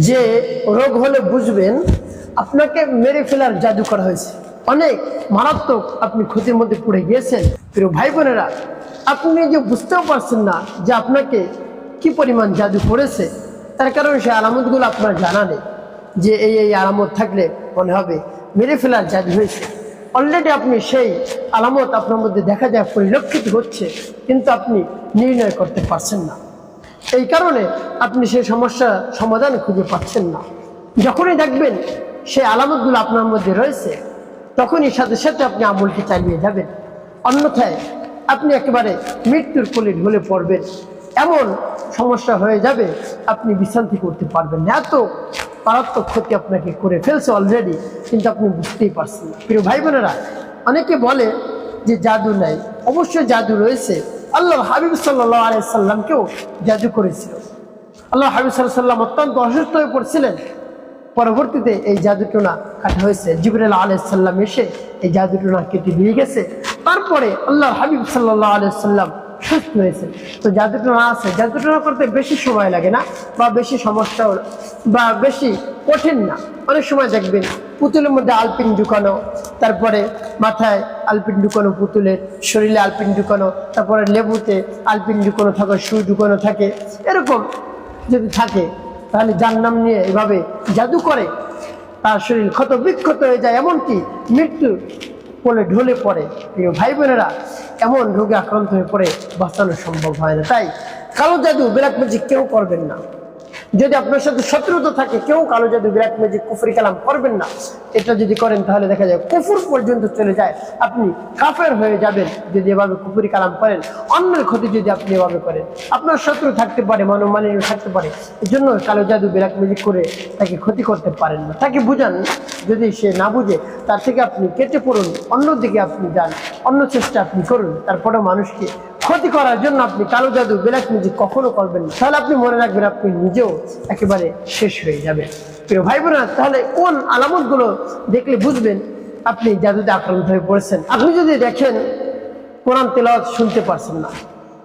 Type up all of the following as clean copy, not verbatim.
যে রোগ হলে বুঝবেন আপনাকে মেরে ফেলার জাদু করা হয়েছে, অনেক মারাত্মক আপনি ক্ষতির মধ্যে পড়ে গিয়েছেন। প্রিয় ভাই বোনেরা, আপনি যে বুঝতেও পারছেন না যে আপনাকে কি পরিমাণ জাদু করেছে, তার কারণ সেই আলামতগুলো আপনার জানা নেই যে এই আলামত থাকলে মনে হবে মেরে ফেলার জাদু হয়েছে। অলরেডি আপনি সেই আলামত আপনার মধ্যে দেখা যায়, পরিলক্ষিত হচ্ছে, কিন্তু আপনি নির্ণয় করতে পারছেন না। এই কারণে আপনি সেই সমস্যার সমাধান খুঁজে পাচ্ছেন না। যখনই দেখবেন সেই আলামতগুলো আপনার মধ্যে রয়েছে, তখনই সাথে সাথে আপনি আমলটি চালিয়ে যাবেন, অন্যথায় আপনি একেবারে মৃত্যুর কোলে ঢলে পড়বেন। এমন সমস্যা হয়ে যাবে আপনি বিশান্তি করতে পারবেন না। এত মারাত্মক ক্ষতি আপনাকে করে ফেলছে অলরেডি, কিন্তু আপনি বুঝতেই পারছেন না। প্রিয় ভাই বোনেরা, অনেকে বলে যে জাদু নাই, অবশ্যই জাদু রয়েছে। আল্লাহ হাবিব সাল্লাল্লাহু আলাইহি সাল্লামকেও জাদু করেছিল। আল্লাহ হাবিব সাল্লাল্লাহু আলাইহি সাল্লাম অত্যন্ত অসুস্থ হয়ে পড়ছিলেন, পরবর্তীতে এই জাদুটোনা কাটা হয়েছে। জিবরাইল আলাইহিস সালাম এসে এই জাদুটোনা কেটে দিয়ে গেছে, তারপরে আল্লাহ হাবিব সাল্লাল্লাহু আলাইহি সাল্লাম সুস্থ হয়েছে। তো জাদুটোনা আছে, জাদুটোনা করতে বেশি সময় লাগে না, বা বেশি সমস্যা বা বেশি কঠিন না। অনেক সময় দেখবেন পুতুলের মধ্যে আলপিন ঢুকানো, তারপরে মাথায় আলপিন ঢুকানো, পুতুলের শরীরে আলপিন ঢুকানো, তারপরে লেবুতে আলপিন ঢুকানো থাকে, সুই ঢুকানো থাকে। এরকম যদি থাকে তাহলে যার নাম নিয়ে এভাবে জাদু করে তার শরীর ক্ষত বিক্ষত হয়ে যায়, এমনকি মৃত্যু কোলে ঢলে পড়ে। প্রিয় ভাই বোনেরা, এমন রোগে আক্রান্ত হয়ে পড়ে বাঁচানো সম্ভব হয় না। তাই কালো জাদু, ব্ল্যাক ম্যাজিক কেউ করবেন না। যদি আপনার সাথে শত্রুতা থাকে, কেউ কালো জাদু, ব্ল্যাক ম্যাজিক, কুফরি কালাম করবেন না। এটা যদি করেন তাহলে দেখা যায় কুফর পর্যন্ত চলে যায়, আপনি কাফের হয়ে যাবেন যদি এভাবে কুফরি কালাম করেন। অন্যের ক্ষতি যদি আপনি এভাবে করেন, আপনার শত্রু থাকতে পারে, মনোমালিন্য থাকতে পারে, এই জন্য কালো জাদু, ব্ল্যাক ম্যাজিক করে তাকে ক্ষতি করতে পারেন না। তাকে বুঝান, যদি সে না বুঝে তার থেকে আপনি কেটে পড়ুন, অন্যদিকে আপনি যান, অন্য চেষ্টা আপনি করুন। তারপরে মানুষকে ক্ষতি করার জন্য আপনি কালো জাদু, ব্ল্যাক ম্যাজিক কখনো করবেন না। তাহলে আপনি মনে রাখবেন আপনি নিজেও একেবারে শেষ হয়ে যাবেন। প্রিয় ভাই বোনেরা, তাহলে কোন আলামতগুলো দেখলে বুঝবেন আপনি জাদুতে আক্রান্ত হয়ে পড়েছেন? আপনি যদি দেখেন কোরআন তেলাওয়াত শুনতে পারছেন না,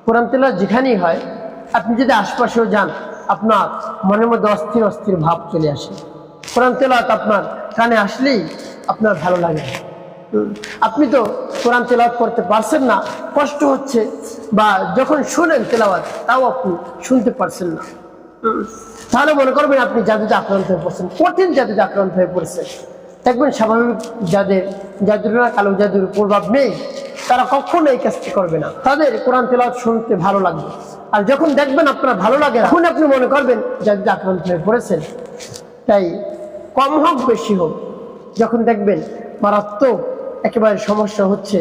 কোরআন তেলাওয়াত যেখানেই হয়, আপনি যদি আশপাশেও যান, আপনার মনের মধ্যে অস্থির অস্থির ভাব চলে আসে। কোরআন তেলাওয়াত আপনার কানে আসলেই আপনার ভালো লাগে। আপনি তো কোরআন তেলাওয়াত করতে পারছেন না, কষ্ট হচ্ছে, বা যখন শুনেন তেলাওয়াত তাও আপনি শুনতে পারছেন না, তাহলে মনে করবেন আপনি জাদুতে আক্রান্ত হয়ে পড়ছেন, কঠিন জাদুতে আক্রান্ত হয়ে পড়ছেন। দেখবেন স্বাভাবিক যাদের জাদুটোনা, কালো জাদুর প্রভাব নেই, তারা কখনো এই কাজটি করবে না। তাদের কোরআন তেলাওয়াত শুনতে ভালো লাগবে। আর যখন দেখবেন আপনার ভালো লাগে না, তখন আপনি মনে করবেন জাদুতে আক্রান্ত হয়ে পড়েছেন। তাই কম হোক বেশি হোক, যখন দেখবেন মারাত্মক একেবারে সমস্যা হচ্ছে,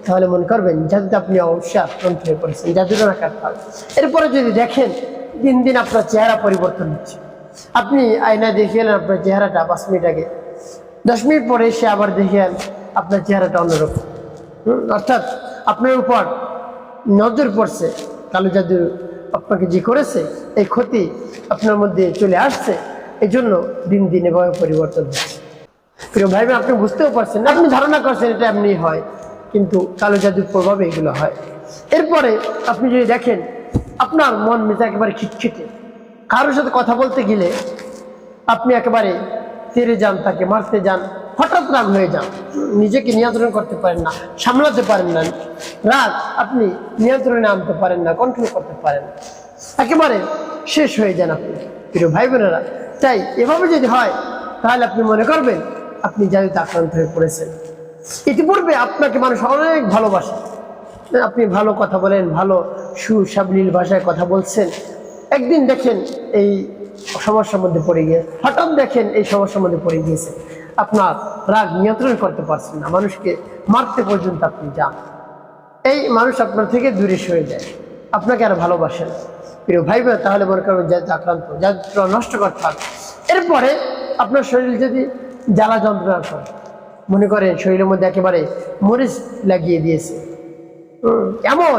তাহলে মনে করবেন জাদুতে আপনি অবশ্যই আক্রান্ত হয়ে পড়েছেন, জাদুটোনা কাটতে হবে। এরপরে যদি দেখেন দিন দিন আপনার চেহারা পরিবর্তন হচ্ছে, আপনি আয়না দেখে এলেন আপনার চেহারাটা 5 মিনিট আগে, 10 মিনিট পরে এসে আবার দেখেন আপনার চেহারাটা অন্যরকম। অর্থাৎ আপনার উপর নজর পড়ছে, কালো জাদু আপনাকে যে করেছে এই ক্ষতি আপনার মধ্যে চলে আসছে, এই জন্য দিন দিন এভাবে পরিবর্তন হচ্ছে। প্রিয় ভাই, আপনি বুঝতেও পারছেন, আপনি ধারণা করছেন এটা এমনি হয়, কিন্তু কালো জাদুর প্রভাবে এগুলো হয়। এরপরে আপনি যদি দেখেন আপনার মন মেজাজ একেবারে খিটখিটে, কারোর সাথে কথা বলতে গেলে আপনি একেবারে তেড়ে যান, তাকে মারতে যান, হঠাৎ রাগ হয়ে যান, নিজেকে নিয়ন্ত্রণ করতে পারেন না, সামলাতে পারেন না, রাগ আপনি নিয়ন্ত্রণে আনতে পারেন না, কন্ট্রোল করতে পারেন না, একেবারে শেষ হয়ে যান আপনি। প্রিয় ভাই বোনেরা, তাই এভাবে যদি হয় তাহলে আপনি মনে করবেন আপনি জাদুতে আক্রান্ত হয়ে পড়েছেন। ইতিপূর্বে আপনাকে মানুষ অনেক ভালোবাসে, আপনি ভালো কথা বলেন, ভালো সুসাবলীল ভাষায় কথা বলছেন, একদিন দেখেন এই সমস্যার মধ্যে পড়ে গিয়ে, হঠাৎ দেখেন এই সমস্যার মধ্যে পড়ে গিয়েছে, আপনার রাগ নিয়ন্ত্রণ করতে পারছেন না, মানুষকে মারতে পর্যন্ত আপনি যান, এই মানুষ আপনার থেকে দূরে সরে যায়, আপনাকে আর ভালোবাসেন। প্রিয় ভাই বোন, তাহলে মনে করবেন জাদুতে আক্রান্ত, জাদুটা নষ্ট করতে হবে। এরপরে আপনার শরীর যদি জ্বালা যন্ত্রণা করে, মনে করেন শরীরের মধ্যে একেবারে মরিচ লাগিয়ে দিয়েছে, এমন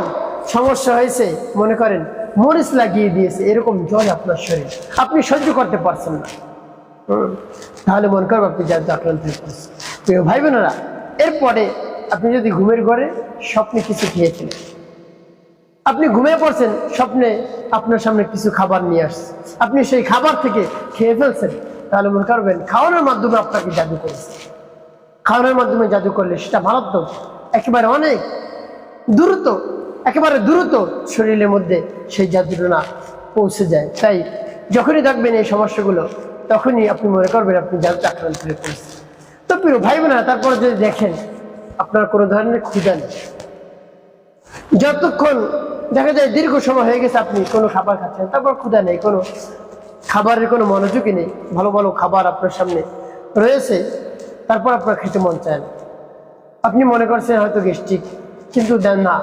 সমস্যা হয়েছে, মনে করেন মরিচ লাগিয়ে দিয়েছে, এরকম জল আপনার শরীর, আপনি সহ্য করতে পারছেন না, তাহলে মনে করবেন আপনি জাদুতে আক্রান্ত হয়ে পড়েছেন। প্রিয় ভাই বোনেরা, এরপরে আপনি যদি ঘুমের ঘরে স্বপ্নে কিছু খেয়েছিলেন, আপনি ঘুমিয়ে পড়ছেন, স্বপ্নে আপনার সামনে কিছু খাবার নিয়ে আসছে, আপনি সেই খাবার থেকে খেয়ে ফেলছেন, তাহলে মনে করবেন খাওয়ানোর মাধ্যমে আপনাকে জাদু করেছে। খাওয়ানোর মাধ্যমে জাদু করলে সেটা মারাত্মক, একেবারে অনেক দ্রুত, একেবারে দ্রুত শরীরের মধ্যে সেই জাদুটা পৌঁছে যায়। তাই যখনই দেখবেন এই সমস্যাগুলো, তখনই আপনি মনে করবেন আপনি জাদুতে আক্রান্ত হয়ে পড়েছেন। তো প্রিয় ভাই বোনেরা, তারপর যদি দেখেন আপনার কোনো ধরনের ক্ষুধা নেই, যতক্ষণ দেখা যায় দীর্ঘ সময় হয়ে গেছে আপনি কোনো খাবার খাচ্ছেন, তারপর ক্ষুধা নেই, কোনো খাবারের কোনো মনোযোগই নেই, ভালো ভালো খাবার আপনার সামনে রয়েছে, তারপর আপনার খেতে মন চায় না। আপনি মনে করছেন হয়তো গ্যাস্ট্রিক, কিন্তু দেন না,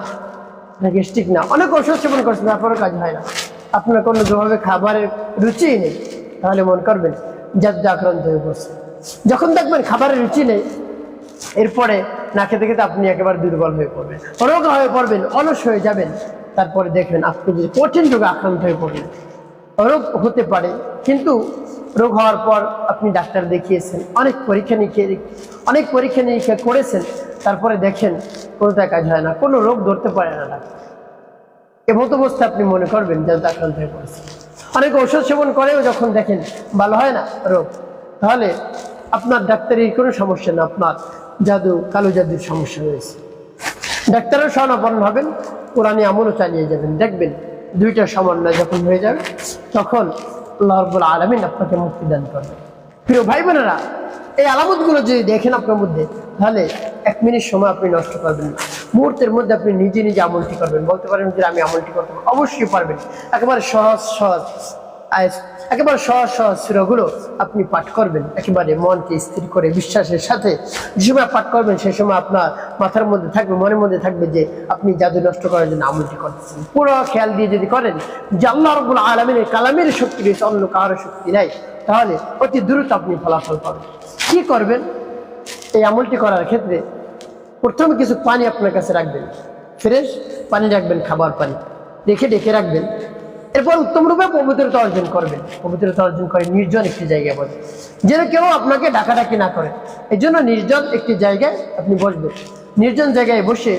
গ্যাস্ট্রিক না, অনেক ওষুধ সেবন করছেন, তারপরও কাজ হয় না, আপনার কোনো যেভাবে খাবারের রুচিই নেই, তাহলে মনে করবেন জাদুতে আক্রান্ত হয়ে পড়ছে। যখন দেখবেন খাবারের রুচি নেই, এরপরে না খেতে খেতে আপনি একেবারে দুর্বল হয়ে পড়বেন, রোগা হয়ে পড়বেন, অলস হয়ে যাবেন, তারপরে দেখবেন আপনি যদি কঠিন রোগে আক্রান্ত হয়ে পড়বেন। রোগ হতে পারে, কিন্তু রোগ হওয়ার পর আপনি ডাক্তার দেখিয়েছেন, অনেক পরীক্ষা নিরীক্ষা করেছেন, তারপরে দেখেন কোনোটাই কাজ হয় না, কোনো রোগ ধরতে পারে না ডাক্তার। এমতো অবস্থা আপনি মনে করবেন যাতে আক্রান্ত হয়ে পড়েছে। অনেক ওষুধ সেবন করেও যখন দেখেন ভালো হয় না রোগ, তাহলে আপনার ডাক্তারের কোনো সমস্যা না, আপনার জাদু, কালো জাদুর সমস্যা রয়েছে। ডাক্তারের শরণাপন্ন হবেন, কোরআনে আমলও চালিয়ে যাবেন, দেখবেন দুইটা সমন্বয় যখন হয়ে যাবে, তখন আল্লাহ রাব্বুল আলামিন আপনাকে মুক্তি দান করবেন। প্রিয় ভাই বোনেরা, এই আলামতগুলো যদি দেখেন আপনার মধ্যে, তাহলে 1 মিনিট সময় আপনি নষ্ট করবেন না, মুহূর্তের মধ্যে আপনি নিজে নিজে আমলটি করবেন। বলতে পারেন যে আমি আমলটি করতে পারবো, অবশ্যই পারবেন। একেবারে সহজ সূরাগুলো আপনি পাঠ করবেন, একেবারে মনকে স্থির করে বিশ্বাসের সাথে। যে সময় পাঠ করবেন সেই সময় আপনার মাথার মধ্যে থাকবে, মনের মধ্যে থাকবে যে আপনি জাদু নষ্ট করার জন্য আমলটি করতেছেন। পুরো খেয়াল দিয়ে যদি করেন যে আল্লাহ রাব্বুল আলামিনের কালামের শক্তি রয়েছে, অন্য কারো শক্তি নাই, তাহলে অতি দ্রুত আপনি ফলাফল পাবেন। কি করবেন এই আমলটি করার ক্ষেত্রে? প্রথমে কিছু পানি আপনার কাছে রাখবেন, ফ্রেশ পানি রাখবেন, খাবার পানি রেখে ডেকে রাখবেন। এরপর উত্তম রূপে পবিত্রতা অর্জন করবেন। পবিত্রতা অর্জন করে নির্জন একটি জায়গায় বসবেন, যেন কেউ আপনাকে ডাকাডাকি না করে। এই জন্য নির্জন একটি জায়গায় আপনি বসবেন। নির্জন জায়গায় বসে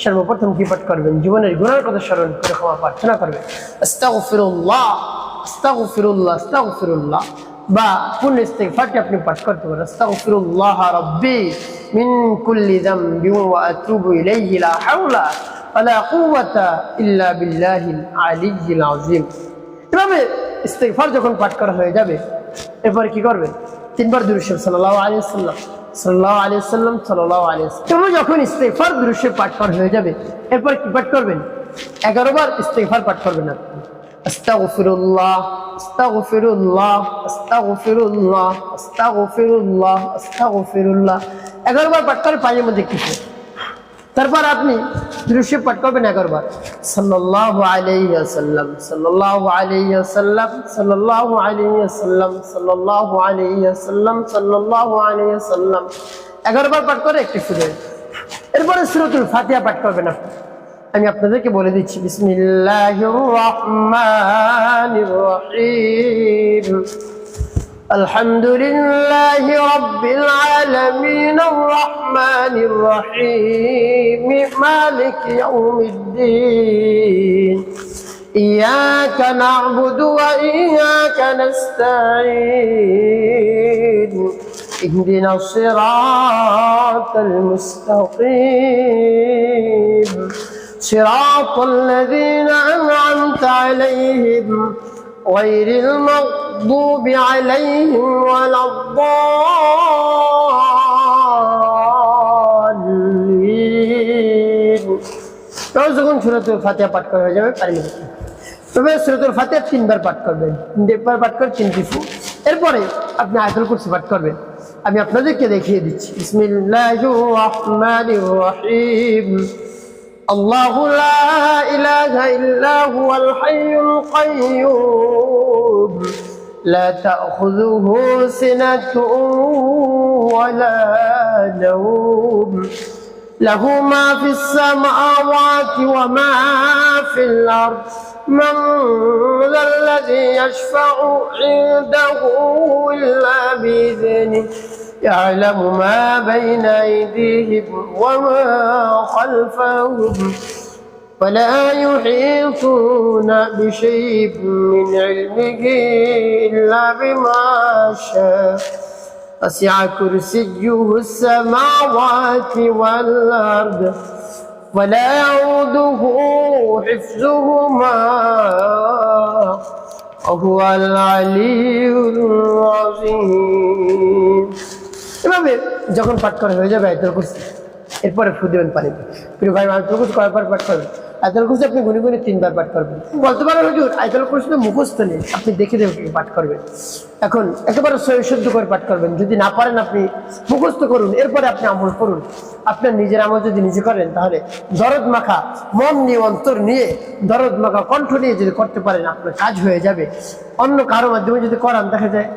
সর্বপ্রথম কি পাঠ করবেন? জীবনের গুনার কথা স্মরণ করে ক্ষমা প্রার্থনা করবেন। আস্তাগফিরুল্লাহ, আস্তাগফিরুল্লাহ, আস্তাগফিরুল্লাহ, বা পূর্ণ ইস্তিগফারটি আপনি পাঠ করতে পারেন। আস্তাগফিরুল্লাহ রাব্বি মিন কুল্লি যামবি ওয়া আতুবু ইলাইহি লা হাওলা ওয়ালা কুওয়াতা ইল্লা বিল্লাহিল আলিয়্যিল আযীম। এভাবে ইস্তিগফার যখন পাঠ করা হয়ে যাবে, এরপর কি করবেন? 3 বার দুরূদ শরীফ সাল্লাল্লাহু আলাইহি ওয়াসাল্লাম, সাল্লাল্লাহু আলাইহি ওয়াসাল্লাম, সাল্লাল্লাহু আলাইহি ওয়াসাল্লাম। তবে যখন ইস্তিগফার দুরূদ শরীফ পাঠ করা হয়ে যাবে, এরপর কি পাঠ করবেন? 11 বার ইস্তিগফার পাঠ করবেন আপনি। আস্তাগফিরুল্লাহ, আস্তাগফিরুল্লাহ, আস্তাগফিরুল্লাহ, আস্তাগফিরুল্লাহ, আস্তাগফিরুল্লাহ 11 বার পাঠ করে পানির মধ্যে কিছু। তারপর আপনি দুরূদ শরীফ পাঠ করবেন 11 বার। সাল্লাল্লাহু আলাইহি ওয়াসাল্লাম, সাল্লাল্লাহু আলাইহি ওয়াসাল্লাম, সাল্লাল্লাহু আলাইহি ওয়াসাল্লাম, সাল্লাল্লাহু আলাইহি ওয়াসাল্লাম, সাল্লাল্লাহু আলাইহি ওয়াসাল্লাম 11 বার পাঠ করে একটি সুরে। এরপরে সূরাতুল ফাতিহা পাঠ করবেন আপনি। আমি আপনাদেরকে বলে দিচ্ছি, বিসমিল্লাহির রহমানির রহিম, আলহামদুলিল্লাহি রাব্বিল আলামিন, আর রহমানির রহিম, মালিকি ইয়াউমিদ্দিন, ইয়াকা না'বুদু ওয়া ইয়াকা নাস্তাঈন, ইহদিনাস সিরাতাল মুস্তাকিম, صراط الذين أنعمت عليهم غير المغضوب عليهم ولا الضالين। যখন সূরাতুল ফাতিহা পাঠ করা হয়ে যাবে, তবে সূরাতুল ফাতিহা 3 বার পাঠ করবেন, 3 বার পাঠ করে 3টি ফু। এরপরে আপনি আয়াতুল কুরসি পাঠ করবেন। আমি আপনাদেরকে দেখিয়ে দিচ্ছি। বিসমিল্লাহির রহমানির রহিম, الله لا إله إلا هو الحي القيوم لا تأخذه سنة ولا نوم له ما في السماوات وما في الأرض من ذا الذي يشفع عنده إلا بإذنه يعلم ما بين أيديهم وما خلفهم ولا يحيطون بشيء من علمه إلا بما شاء وسع كرسيه السماوات والأرض ولا يؤوده حفظهما وهو العلي العظيم এভাবে যখন পাঠ করা হয়ে যাবে আয়াতুল কুরসি এরপরে ফু দিবেন পানিতে। প্রিয় ভাই, আয়াতুল কুরসি কয়বার পাঠ করবেন? আয়াতুল কুরসি আপনি গুনে গুনে 3 বার পাঠ করবেন। বলতে পারেন হুজুর আয়াতুল কুরসি তো মুখস্থ নেই, আপনি দেখে দেখে পাঠ করবেন। এখন একেবারে শুদ্ধ করে পাঠ করবেন। যদি না পারেন আপনি মুখস্থ করুন, এরপরে আপনি আমল করুন। আপনার নিজের আমল যদি নিজে করেন তাহলে দরদ মাখা মন নিয়ে, অন্তর নিয়ে, দরদ মাখা কণ্ঠ নিয়ে যদি করতে পারেন আপনার কাজ হয়ে যাবে। অন্য কারো মাধ্যমে যদি করান দেখা যায়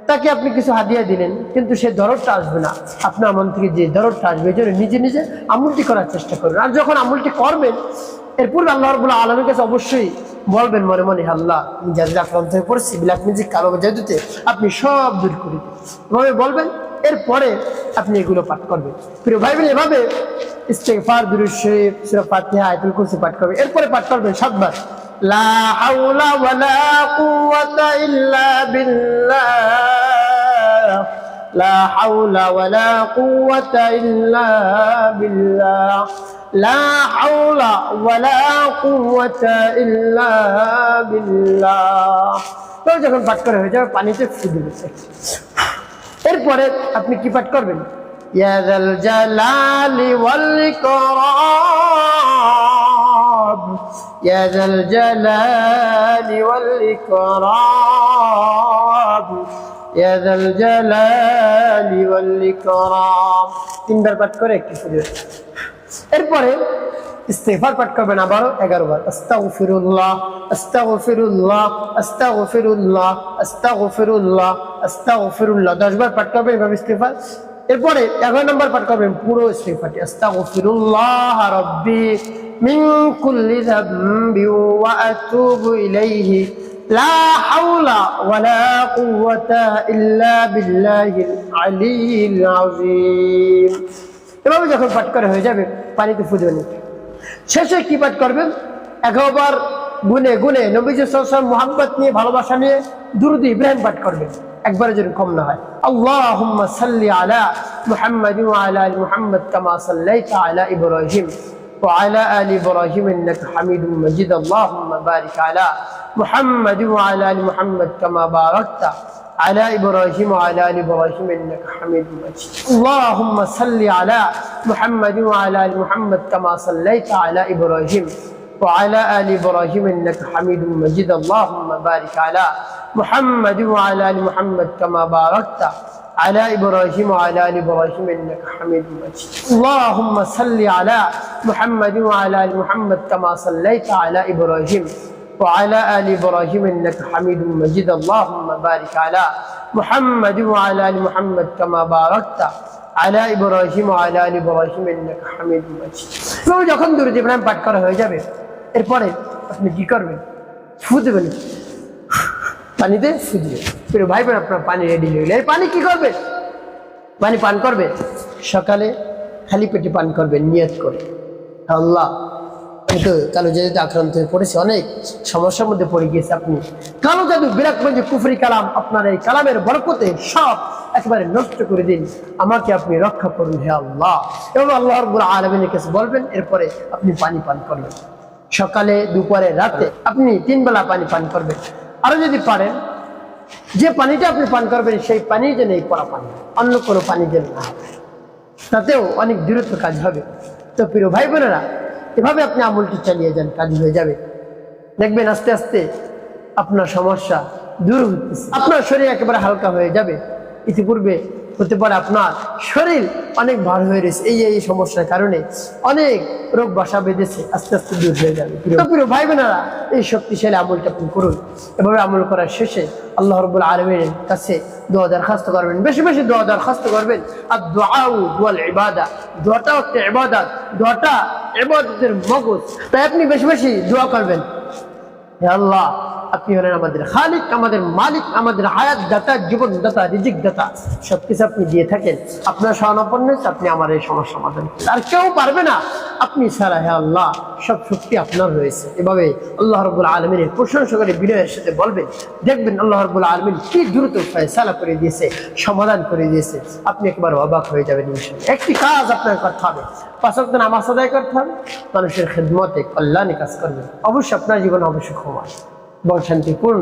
তাকে আপনি কিছু হাদিয়া দিলেন কিন্তু সে দরদটা আসবে না, আপনার মন থেকে যে দরদটা আসবে এই জন্য নিজে নিজে আমলটি করার চেষ্টা করবেন। আর যখন আমলটি করবেন এরপর আল্লাহ রাব্বুল আলামিনের কাছে অবশ্যই বলবেন মনে মনে, আল্লাহ আমি যা যা আক্রান্ত হয়ে পড়ছি ব্ল্যাক ম্যাজিক, কালো জাদুতে আপনি সব দূর করে দিন, এভাবে বলবেন। এরপরে আপনি এগুলো পাঠ করবেন। প্রিয় ভাই বোন, এভাবে ইস্তেগফার, দুরূদ শরীফ, সূরা ফাতিহা, আয়াতুল কুরসি পাঠ করবেন। এরপরে পাঠ করবেন 7 বার লা হাওলা ওয়ালা কুওয়াতা ইল্লা বিল্লাহ, লা হাওলা ওয়ালা কুওয়াতা ইল্লা বিল্লাহ, লা হাওলা ওয়ালা কুওয়াতা ইল্লা বিল্লাহ। তো যখন পাঠ করা হয়ে যাবে পানিতে ফু দিবেন। এরপরে আপনি কি পাঠ করবেন? ইয়া যাল জালালি ওয়াল ইকরাম, ইয়া যাল জালালি ওয়াল ইকরাম, ইয়া যাল জালালি ওয়াল ইকরাম। 3 বার পাঠ করে একটু ফুদিয়ে। এরপরে ইস্তেগফার পাঠ করবেন আবারও 11 বার। আস্তাগফিরুল্লাহ, আস্তাগফিরুল্লাহ, আস্তাগফিরুল্লাহ, আস্তাগফিরুল্লাহ, আস্তাগফিরুল্লাহ 10 বার পাঠ করবেন এভাবে ইস্তেগফার। এরপরে 11 নম্বর পাঠ করবেন পুরো ইস্তেগফারটি। আস্তাগফিরুল্লাহ রাব্বি মিন কুল্লি যামবি ওয়া আতুবু ইলাইহি লা হাওলা ওয়ালা কুওয়াতা ইল্লা বিল্লাহিল আলিয়্যিল আযীম। এভাবে যখন পাঠ করা হয়ে যাবে পানিতে ফু দিবেন। শেষে কি পাঠ করবেন? 11 বার গুনে গুনে নবীজি সাল্লাল্লাহু আলাইহি ওয়াসাল্লাম মুহাব্বত নিয়ে, ভালোবাসা নিয়ে দুরূদ ইব্রাহিম পাঠ করবেন, একবারে যেন কম না হয়। আল্লাহুম্মা সাল্লি আলা মুহাম্মাদিন ওয়া আলা আলি মুহাম্মাদ কামা সাল্লাইতা আলা ইব্রাহিম ওয়া আলা আলি ইব্রাহিম ইন্নাকা হামিদুম মাজিদ। আল্লাহুম্মা বারিক আলা মুহাম্মাদিন ওয়া আলা আলি মুহাম্মাদ কামা বারাকতা على إبراهيم وعلى آل إبراهيم إنك حميد مجيد. اللهم صل على محمد وعلى آل محمد كما صليت على إبراهيم وعلى آل إبراهيم إنك حميد مجيد. اللهم بارك على محمد وعلى آل محمد كما باركت على إبراهيم وعلى آل إبراهيم إنك حميد مجيد. اللهم صل على محمد وعلى آل محمد كما صليت على إبراهيم وعلى آل إبراهيم إنك حميد مجيد. اللهم بارك على محمد وعلى آل محمد كما باركت على إبراهيم وعلى آل إبراهيم إنك حميد مجيد. যখন দুরূদ ইব্রাহিম পাঠ করা হয়ে যাবে এরপরে আপনি কি করবেন? ফু দিবেন, পানিতে ফু দিবেন। প্রিয় ভাই বোন, আপনার পানি রেডি হয়ে গেলে এই পানি কি করবে? পানি পান করবে সকালে খালি পেটে পান করবেন নিয়ত করে, আল্লাহ তো কালো জাদুতে আক্রান্ত হয়ে পড়েছে, অনেক সমস্যার মধ্যে পড়ে গিয়েছে, আপনি কালো জাদু বিরাট কুফরি কালাম আপনার এই কালামের বরকতে সব একেবারে নষ্ট করে দিন, আমাকে আপনি রক্ষা করুন হে আল্লাহ। এবং আল্লাহ রাব্বুল আলামিনের কাছে বলবেন। এরপরে আপনি পানি পান করবেন সকালে, দুপুরে, রাতে আপনি 3 বেলা পানি পান করবেন। আরো যদি পারেন যে পানিটা আপনি পান করবেন সেই পানি যেন এই পড়া পানি, অন্য কোনো পানি যেন না হবে, তাতেও অনেক দূরত্ব কাজ হবে। তো প্রিয় ভাই বোনেরা, এভাবে আপনি আমলটি চালিয়ে যান, কাজ হয়ে যাবে। দেখবেন আস্তে আস্তে আপনার সমস্যা দূর হচ্ছে, আপনার শরীর একেবারে হালকা হয়ে যাবে। ইতিপূর্বে হতে পারে আপনার শরীর অনেক ভার হয়ে রয়েছে, এই সমস্যার কারণে অনেক রোগ বাসা বেঁধেছে, আস্তে আস্তে দূর হয়ে যাবে। প্রিয় ভাই বোনেরা, এই শক্তিশালী আমলটা আপনি করুন। এভাবে আমল করার শেষে আল্লাহ রাব্বুল আলামিনের কাছে দোয়া দরখাস্ত করবেন, বেশি বেশি দোয়া দরখাস্ত করবেন। আর দুআউ ওয়াল ইবাদা, দোয়াটাও একটা ইবাদত, দোয়াটা ইবাদতের মগজ, তাই আপনি বেশি বেশি দোয়া করবেন। হে আল্লাহ, আপনি হলেন আমাদের খালিক, আমাদের মালিক, আমাদের হায়াত দাতা, জীবন দাতা, রিজিক দাতা, সবকিছু আপনি দিয়ে থাকেন। আপনার শরণাপন্ন আপনি আমার এই সমস্যা সমাধান করেন। আর কেউ পারবে না আপনি ছাড়া, হে আল্লাহ সব শক্তি আপনার রয়েছে। এভাবে আল্লাহ রাব্বুল আলামিনের প্রশংসা করে বিনয়ের সাথে বলবেন, দেখবেন আল্লাহ রাব্বুল আলামিন কি দ্রুত ফয়সালা করে দিয়েছে, সমাধান করে দিয়েছে। আপনি একবার অবাক হয়ে যাবেন ইনশাআল্লাহ। একটি কাজ আপনার করতে হবে, 5 ওয়াক্ত নামাজ আদায় করতে হবে, মানুষের খেদমতে কল্যাণে কাজ করবেন। অবশ্যই আপনার জীবন অবশ্যই ক্ষমা এবং শান্তিপূর্ণ।